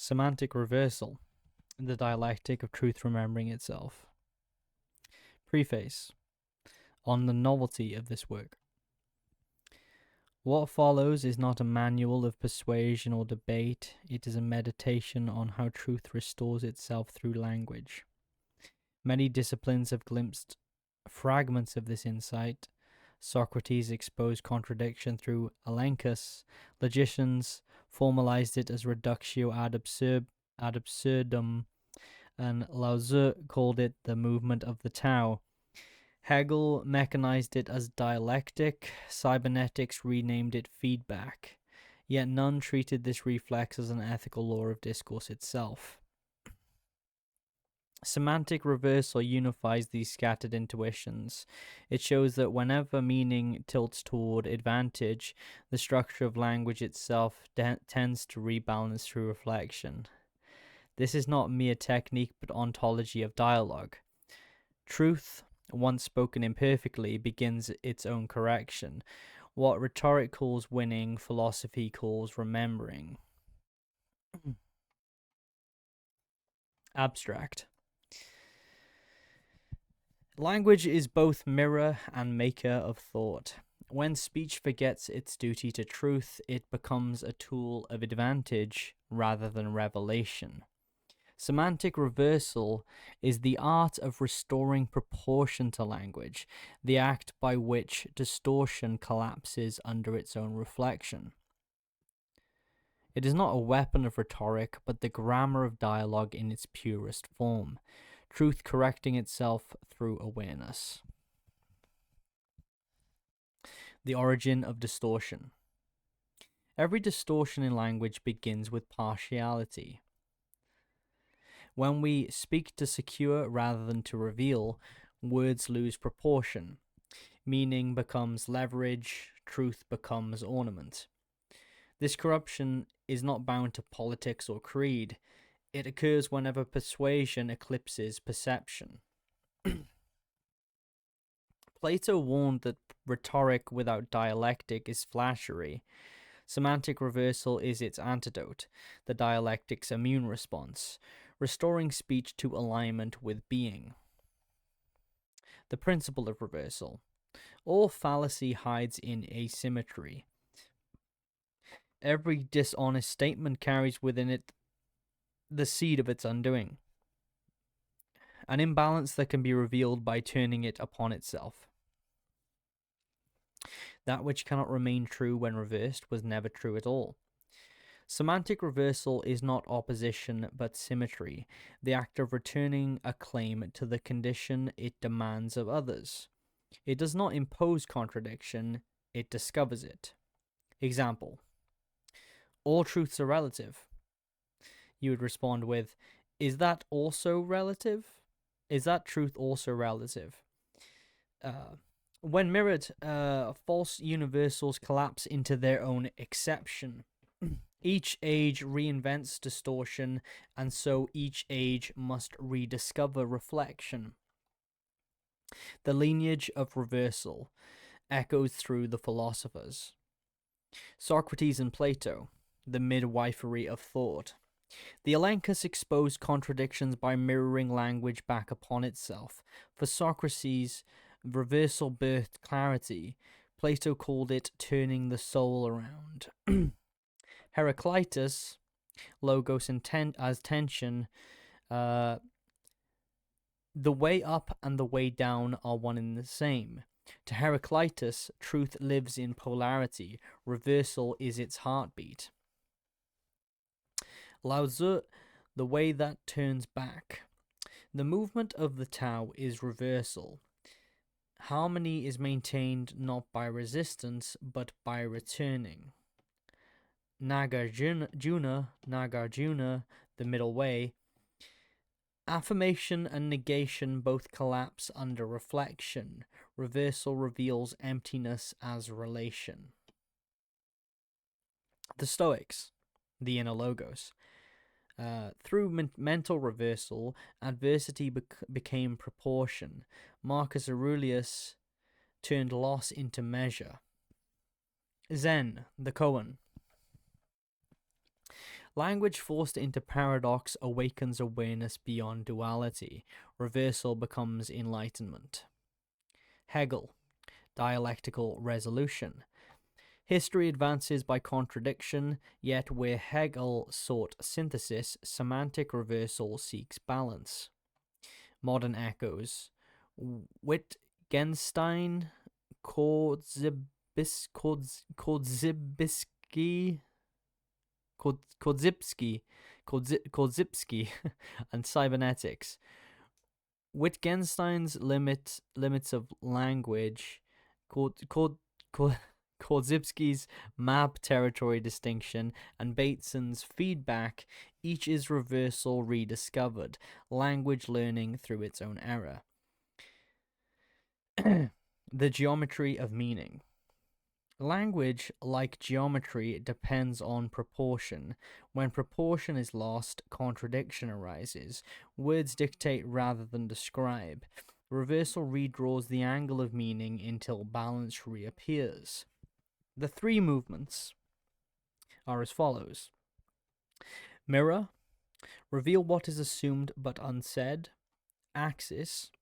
Semantic Reversal, the Dialectic of Truth Remembering Itself. Preface. On the novelty of this work. What follows is not a manual of persuasion or debate, it is a meditation on how truth restores itself through language. Many disciplines have glimpsed fragments of this insight. Socrates exposed contradiction through elenchus, logicians formalized it as reductio ad absurdum, and Lao Tzu called it the movement of the Tao. Hegel mechanized it as dialectic, cybernetics renamed it feedback, yet none treated this reflex as an ethical law of discourse itself. Semantic reversal unifies these scattered intuitions. It shows that whenever meaning tilts toward advantage, the structure of language itself tends to rebalance through reflection. This is not mere technique but ontology of dialogue. Truth, once spoken imperfectly, begins its own correction. What rhetoric calls winning, philosophy calls remembering. Abstract. Language is both mirror and maker of thought. When speech forgets its duty to truth, it becomes a tool of advantage rather than revelation. Semantic reversal is the art of restoring proportion to language, the act by which distortion collapses under its own reflection. It is not a weapon of rhetoric, but the grammar of dialogue in its purest form. Truth correcting itself through awareness. The origin of distortion. Every distortion in language begins with partiality. When we speak to secure rather than to reveal, words lose proportion. Meaning becomes leverage, truth becomes ornament. This corruption is not bound to politics or creed. It occurs whenever persuasion eclipses perception. Plato warned that rhetoric without dialectic is flattery. Semantic reversal is its antidote, the dialectic's immune response, restoring speech to alignment with being. The principle of reversal. All fallacy hides in asymmetry. Every dishonest statement carries within it the seed of its undoing, an imbalance that can be revealed by turning it upon itself. That which cannot remain true when reversed was never true at all. Semantic reversal is not opposition but symmetry, the act of returning a claim to the condition it demands of others. It does not impose contradiction, it discovers it. Example: all truths are relative. You would respond with, is that also relative? Is that truth also relative? When mirrored, false universals collapse into their own exception. Each age reinvents distortion, and so each age must rediscover reflection. The lineage of reversal echoes through the philosophers. Socrates and Plato, the midwifery of thought. The elenchus exposed contradictions by mirroring language back upon itself. For Socrates, reversal birthed clarity. Plato called it turning the soul around. Heraclitus, logos as tension, the way up and the way down are one and the same. To Heraclitus, truth lives in polarity. Reversal is its heartbeat. Lao Tzu, the way that turns back. The movement of the Tao is reversal. Harmony is maintained not by resistance, but by returning. Nagarjuna, the middle way. Affirmation and negation both collapse under reflection. Reversal reveals emptiness as relation. The Stoics, the inner logos. Through mental reversal, adversity became proportion. Marcus Aurelius turned loss into measure. Zen, the koan. Language forced into paradox awakens awareness beyond duality. Reversal becomes enlightenment. Hegel, dialectical resolution. History advances by contradiction, yet where Hegel sought synthesis, semantic reversal seeks balance. Modern echoes. Wittgenstein, Korzybski, and cybernetics. Wittgenstein's limits of language, Korzybski's map territory distinction, and Bateson's feedback, each is reversal rediscovered, language learning through its own error. The geometry of meaning. Language, like geometry, depends on proportion. When proportion is lost, contradiction arises. Words dictate rather than describe. Reversal redraws the angle of meaning until balance reappears. The three movements are as follows. Mirror, reveal what is assumed but unsaid. Axis,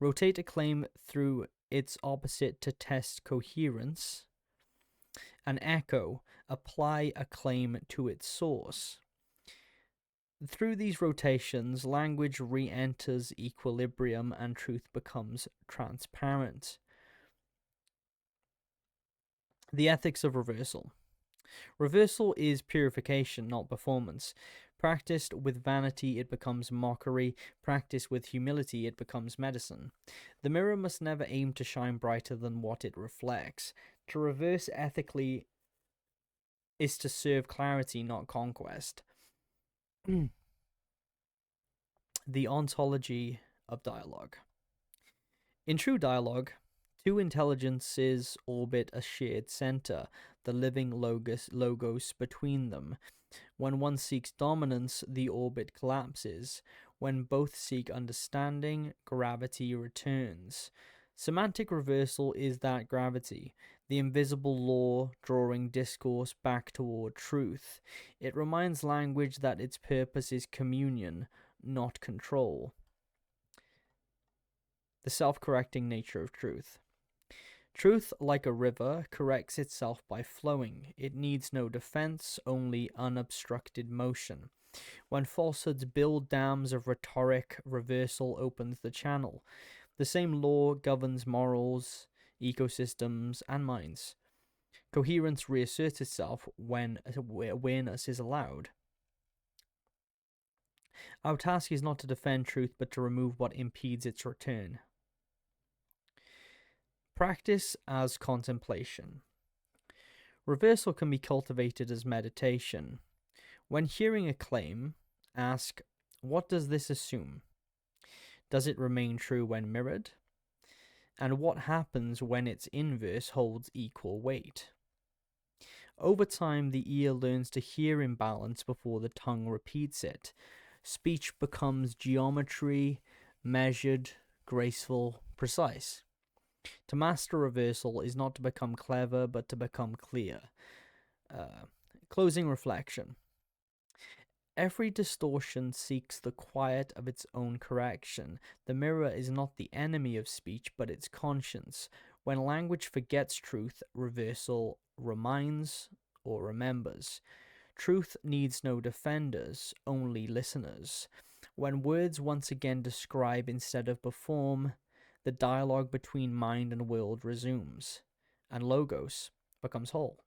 rotate a claim through its opposite to test coherence. An echo, apply a claim to its source. Through these rotations, language re-enters equilibrium and truth becomes transparent. The ethics of reversal. Reversal is purification, not performance. Practiced with vanity, it becomes mockery. Practiced with humility, it becomes medicine. The mirror must never aim to shine brighter than what it reflects. To reverse ethically is to serve clarity, not conquest. The ontology of dialogue. In true dialogue, two intelligences orbit a shared center, the living logos between them. When one seeks dominance, the orbit collapses. When both seek understanding, gravity returns. Semantic reversal is that gravity, the invisible law drawing discourse back toward truth. It reminds language that its purpose is communion, not control. The self-correcting nature of truth. Truth, like a river, corrects itself by flowing. It needs no defense, only unobstructed motion. When falsehoods build dams of rhetoric, reversal opens the channel. The same law governs morals, ecosystems, and minds. Coherence reasserts itself when awareness is allowed. Our task is not to defend truth, but to remove what impedes its return. Practice as contemplation. Reversal can be cultivated as meditation. When hearing a claim, ask, what does this assume? Does it remain true when mirrored? And what happens when its inverse holds equal weight? Over time, the ear learns to hear in balance before the tongue repeats it. Speech becomes geometry, measured, graceful, precise. To master reversal is not to become clever, but to become clear. Closing reflection. Every distortion seeks the quiet of its own correction. The mirror is not the enemy of speech, but its conscience. When language forgets truth, reversal reminds or remembers. Truth needs no defenders, only listeners. When words once again describe instead of perform, the dialogue between mind and world resumes, and logos becomes whole.